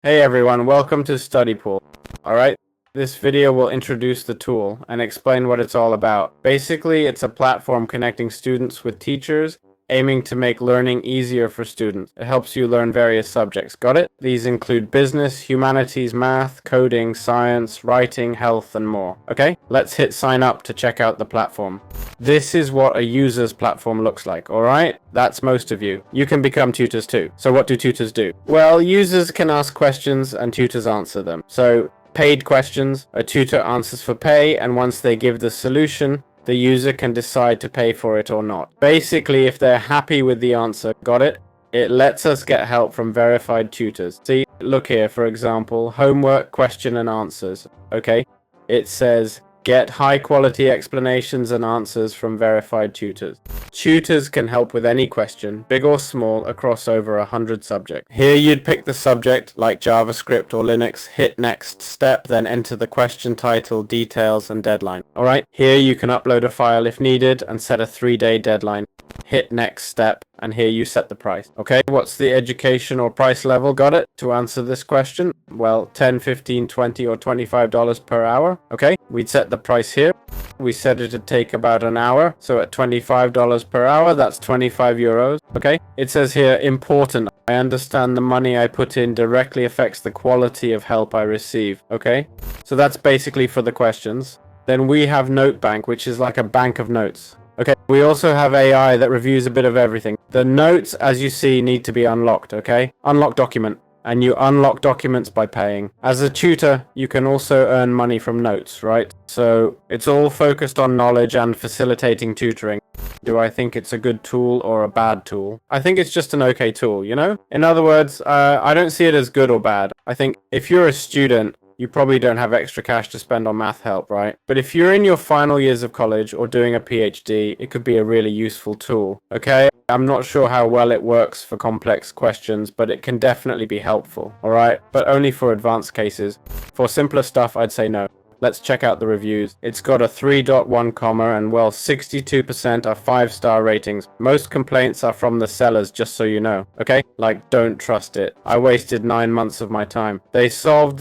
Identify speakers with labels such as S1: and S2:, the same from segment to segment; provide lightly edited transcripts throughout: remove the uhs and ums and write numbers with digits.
S1: Hey everyone, welcome to STUDYPOOL. Alright, this video will introduce the tool and explain what it's all about. Basically, it's a platform connecting students with teachers, aiming to make learning easier for students. It helps you learn various subjects. Got it? These include business, humanities, math, coding, science, writing, health, and more. Okay, let's hit sign up to check out the platform. This is what a user's platform looks like, alright? That's most of you. You can become tutors too. So what do tutors do? Well, users can ask questions and tutors answer them. So, paid questions, a tutor answers for pay, and once they give the solution, the user can decide to pay for it or not. Basically, if they're happy with the answer, got it? It lets us get help from verified tutors. See, look here, for example, homework, question and answers. Okay, it says, get high-quality explanations and answers from verified tutors. Tutors can help with any question, big or small, across over 100 subjects. Here you'd pick the subject, like JavaScript or Linux, hit next step, then enter the question title, details, and deadline. Alright, here you can upload a file if needed and set a 3-day deadline. Hit next step, and here you set the price. Okay, what's the education or price level? Got it? To answer this question, well, 10, 15, 20, or $25 per hour. Okay, we'd set the price here. We said it would take about an hour, so at $25 per hour, that's 25 euros. Okay, it says here, important. I understand the money I put in directly affects the quality of help I receive. Okay, so that's basically for the questions. Then we have NoteBank, which is like a bank of notes. Okay, we also have AI that reviews a bit of everything. The notes, as you see, need to be unlocked, okay? Unlock document. And you unlock documents by paying. As a tutor, you can also earn money from notes, right? So it's all focused on knowledge and facilitating tutoring. Do I think it's a good tool or a bad tool? I think it's just an okay tool, you know? In other words, I don't see it as good or bad. I think if you're a student, you probably don't have extra cash to spend on math help, right? But if you're in your final years of college or doing a PhD, it could be a really useful tool, okay? I'm not sure how well it works for complex questions, but it can definitely be helpful, alright? But only for advanced cases. For simpler stuff, I'd say no. Let's check out the reviews. It's got a 3.1 comma and well, 62% are 5-star ratings. Most complaints are from the sellers, just so you know, okay? Like, don't trust it. I wasted 9 months of my time. They solved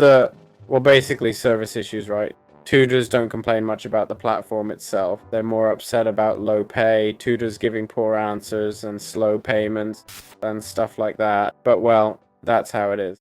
S1: well, basically service issues, right? Tutors don't complain much about the platform itself. They're more upset about low pay, tutors giving poor answers, and slow payments, and stuff like that. But well, that's how it is.